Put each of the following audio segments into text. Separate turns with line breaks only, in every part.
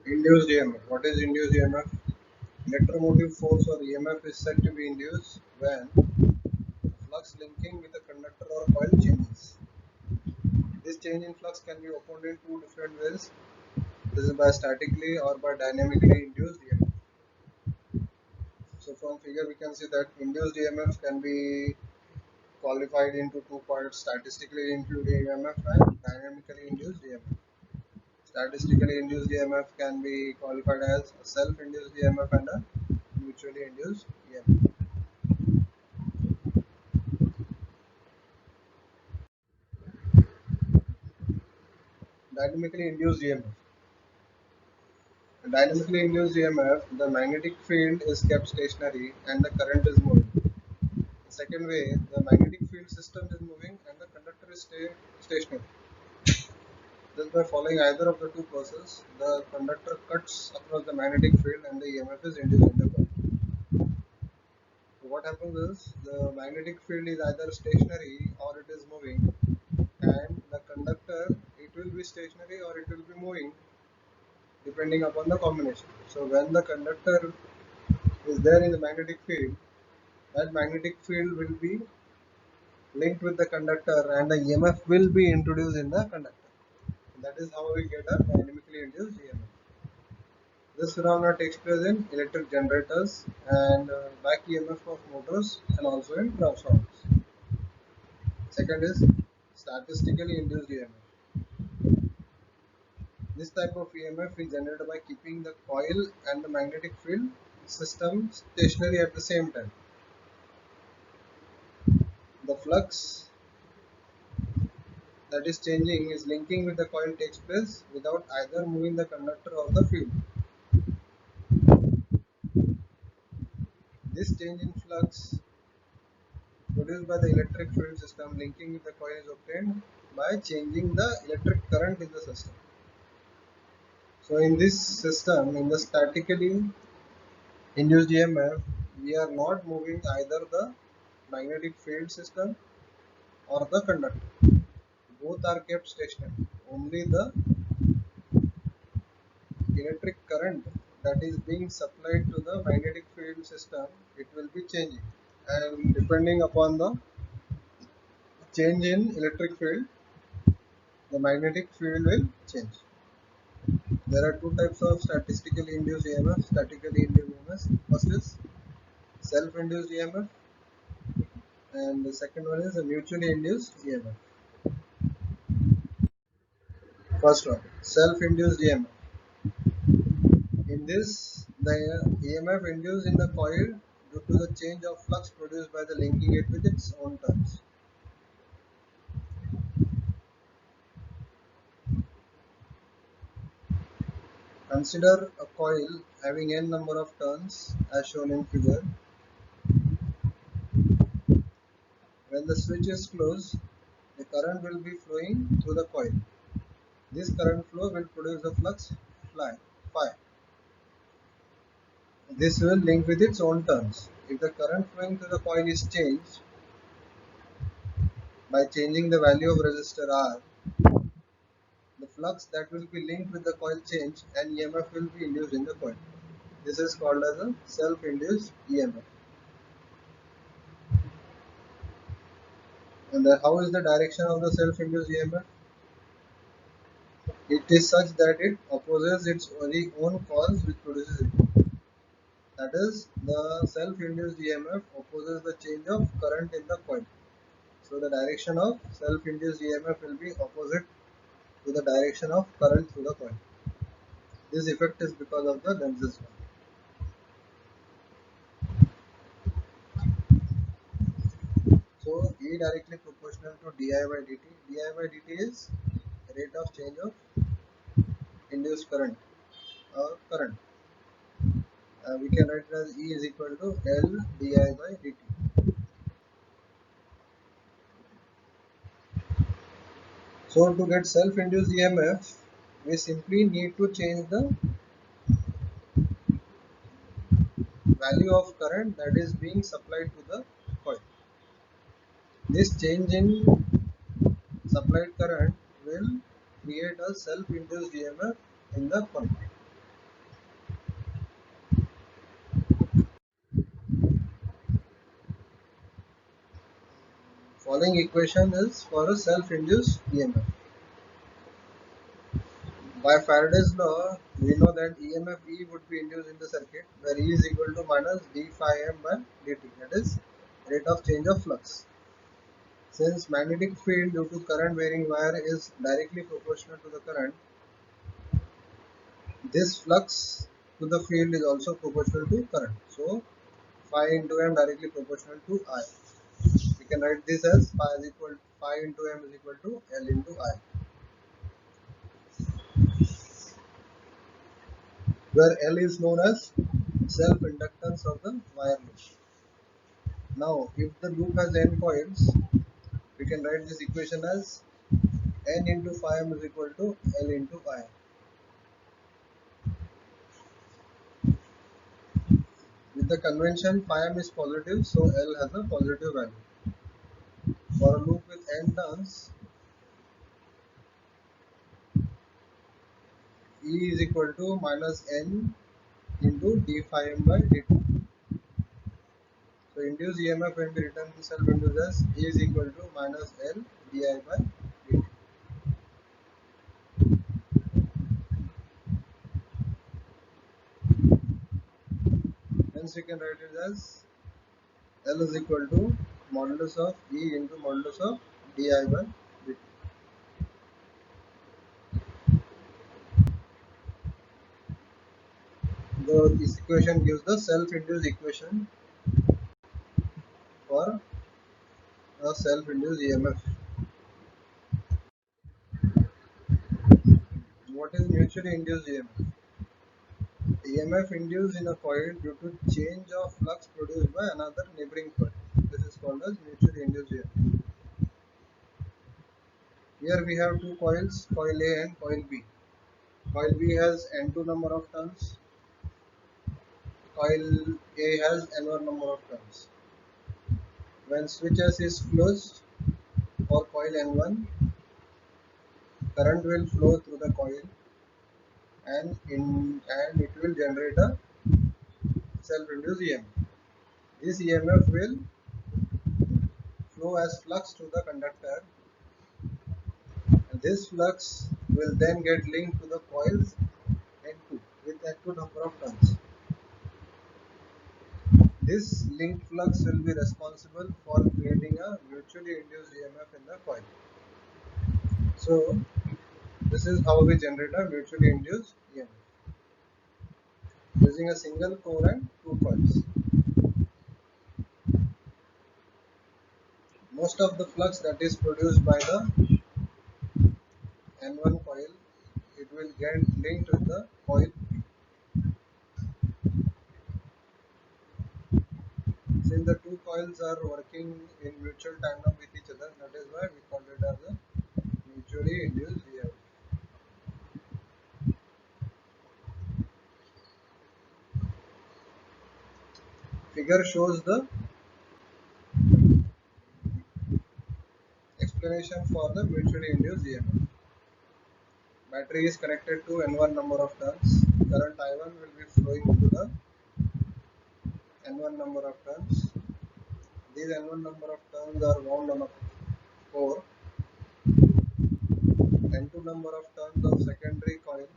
Induced EMF. What is induced EMF? Electromotive force or EMF is said to be induced when flux linking with a conductor or coil changes. This change in flux can be opened in two different ways. This is by statically or by dynamically induced EMF. So from figure we can see that induced EMF can be qualified into two parts: statistically induced EMF and dynamically induced EMF. Statistically induced EMF can be qualified as a self-induced EMF and a mutually induced EMF. Dynamically induced EMF. Dynamically induced EMF, the magnetic field is kept stationary and the current is moving. The second way, the magnetic field system is moving and the conductor is stationary. Thus, by following either of the two processes, the conductor cuts across the magnetic field and the EMF is induced in the coil. So what happens is the magnetic field is either stationary or it is moving, and the conductor, it will be stationary or it will be moving depending upon the combination. So when the conductor is there in the magnetic field, that magnetic field will be linked with the conductor and the EMF will be introduced in the conductor. That is how we get a dynamically induced EMF. This phenomena takes place in electric generators and back EMF of motors and also in transformers. Second is statistically induced EMF. This type of EMF is generated by keeping the coil and the magnetic field system stationary at the same time. The flux that is changing is linking with the coil takes place without either moving the conductor or the field. This change in flux produced by the electric field system linking with the coil is obtained by changing the electric current in the system. So in this system, in the statically induced EMF, we are not moving either the magnetic field system or the conductor. Both are kept stationary. Only the electric current that is being supplied to the magnetic field system, it will be changing, and depending upon the change in electric field, the magnetic field will change. There are two types of statistically induced EMF. Statically induced EMF, first is self-induced EMF and the second one is a mutually induced EMF. First one, self-induced EMF. In this, the EMF induced in the coil due to the change of flux produced by the linking it with its own turns. Consider a coil having n number of turns as shown in figure. When the switch is closed, the current will be flowing through the coil. This current flow will produce the flux phi. This will link with its own turns. If the current flowing through the coil is changed by changing the value of resistor R, the flux that will be linked with the coil change and EMF will be induced in the coil. This is called as a self-induced EMF. And how is the direction of the self-induced EMF? It is such that it opposes its very own cause which produces it. That is, the self-induced EMF opposes the change of current in the coil. So the direction of self-induced EMF will be opposite to the direction of current through the coil. This effect is because of the Lenz's law. So E directly proportional to di by dt. Di by dt is rate of change of induced current or current. We can write it as E is equal to L di by dt. So to get self-induced EMF, we simply need to change the value of current that is being supplied to the coil. This change in supplied current will create a self-induced EMF in the coil. Following equation is for a self-induced EMF. By Faraday's law, we know that EMF E would be induced in the circuit where E is equal to minus d phi m by dt, that is rate of change of flux. Since magnetic field due to current varying wire is directly proportional to the current, this flux to the field is also proportional to current. So phi into m directly proportional to I. We can write this as phi into m is equal to L into I, where L is known as self-inductance of the wire loop. Now, if the loop has n coils, we can write this equation as n into phi m is equal to L into I. With the convention, phi m is positive, so L has a positive value. For a loop with n turns, E is equal to minus n into d phi m by dt. So induced EMF can be written self-induced as E is equal to minus L di by dt. Hence we can write it as L is equal to modulus of E into modulus of di by dt. This equation gives the self-induced equation for a self-induced EMF. What is mutually induced EMF? EMF induced in a coil due to change of flux produced by another neighboring coil. This is called as mutually induced EMF. Here we have two coils, coil A and coil B. Coil B has N2 number of turns, coil A has N1 number of turns. When switch S is closed for coil N1, current will flow through the coil and it will generate a self-induced EMF. This EMF will flow as flux to the conductor, and this flux will then get linked to the coils N2 with N2 number of turns. This linked flux will be responsible for creating a mutually induced EMF in the coil. So this is how we generate a mutually induced EMF using a single core and two coils. Most of the flux that is produced by the N1 coil, it will get linked with the coil B. Since the two coils are working in mutual tandem with each other, that is why we call it as a mutually induced EMF. Figure shows the explanation for the mutually induced EMF. Battery is connected to N1 number of turns. Current I1 will be flowing to the N1 number of turns. These N1 number of turns are wound on a core. N2 number of turns of secondary coil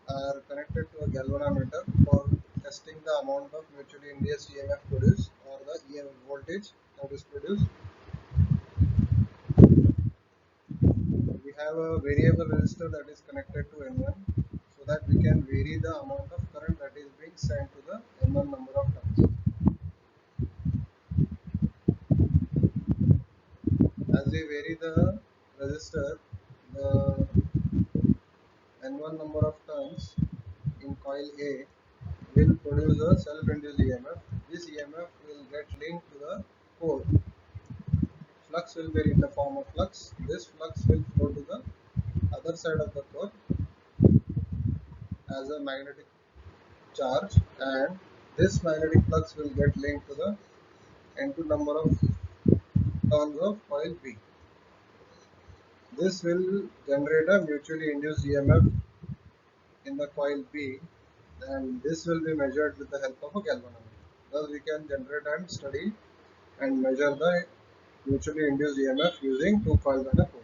are connected to a galvanometer for testing the amount of mutually induced EMF produced or the EMF voltage that is produced. We have a variable resistor that is connected to N1 so that we can vary the amount of current that is being sent to the N1 number of turns. As we vary the resistor, the N1 number of turns in coil A will produce a self-induced EMF. This EMF will get linked to the core. Flux will be in the form of flux. This flux will flow to the other side of the core as a magnetic charge, and this magnetic flux will get linked to the N2 number of turns of coil B. This will generate a mutually induced EMF in the coil B, and this will be measured with the help of a galvanometer. Thus we can generate and study and measure the mutually induced EMF using two coils and a pole.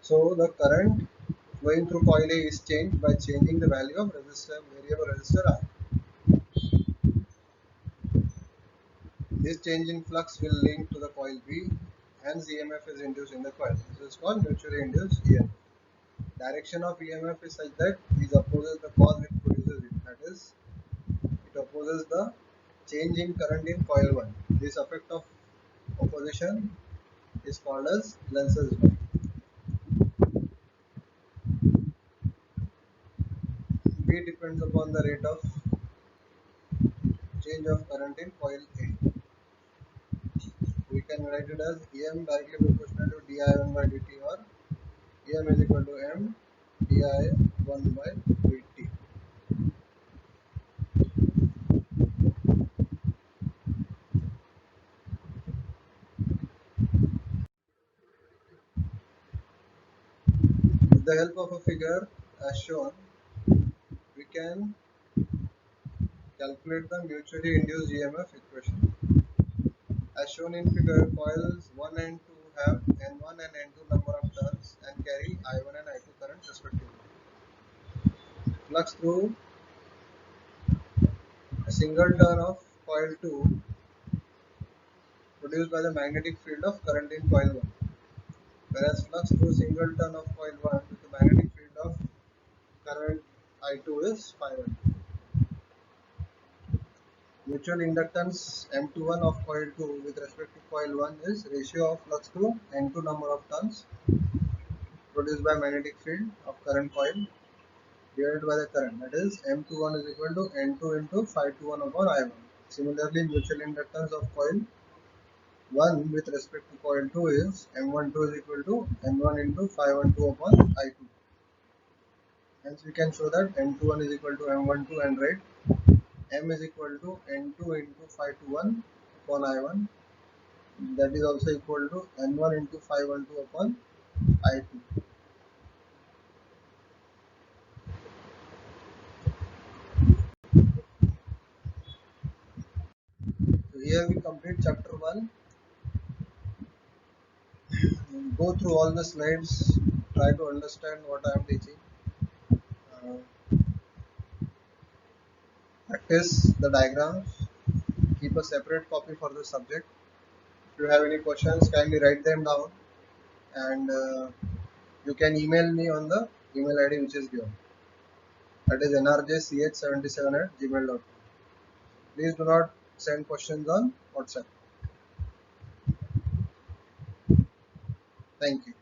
So the current flowing through coil A is changed by changing the value of variable resistor R. This change in flux will link to the coil B, hence EMF is induced in the coil. This is called mutually induced EMF. Direction of EMF is such that it opposes the cause which produces it. That is, it opposes the change in current in coil 1. This effect of opposition is called as Lenz's law. B depends upon the rate of change of current in coil A. We can write it as EM directly proportional to di1 by dt, or EM is equal to M di1 by dt. With the help of a figure as shown, we can calculate the mutually induced EMF equation. As shown in figure, coils 1 and 2 have N1 and N2 number of turns and carry I1 and I2 current respectively. Flux through a single turn of coil 2 produced by the magnetic field of current in coil 1, whereas flux through single turn of coil 1 with the magnetic field of current I2 is phi1. Mutual inductance M21 of coil 2 with respect to coil 1 is ratio of flux through N2 number of turns produced by magnetic field of current coil divided by the current, that is M21 is equal to N2 into phi21 upon I1. Similarly, mutual inductance of coil 1 with respect to coil 2 is M12 is equal to N1 into phi12 upon I2. Hence we can show that M21 is equal to M12 and write M is equal to N2 into phi21 upon I1, that is also equal to N1 into phi12 upon I2. So here we complete chapter 1. Go through all the slides, try to understand what I am teaching. Practice the diagrams, keep a separate copy for the subject. If you have any questions, kindly write them down, and you can email me on the email ID which is given, that is nrjch77@gmail.com. Please do not send questions on WhatsApp. Thank you.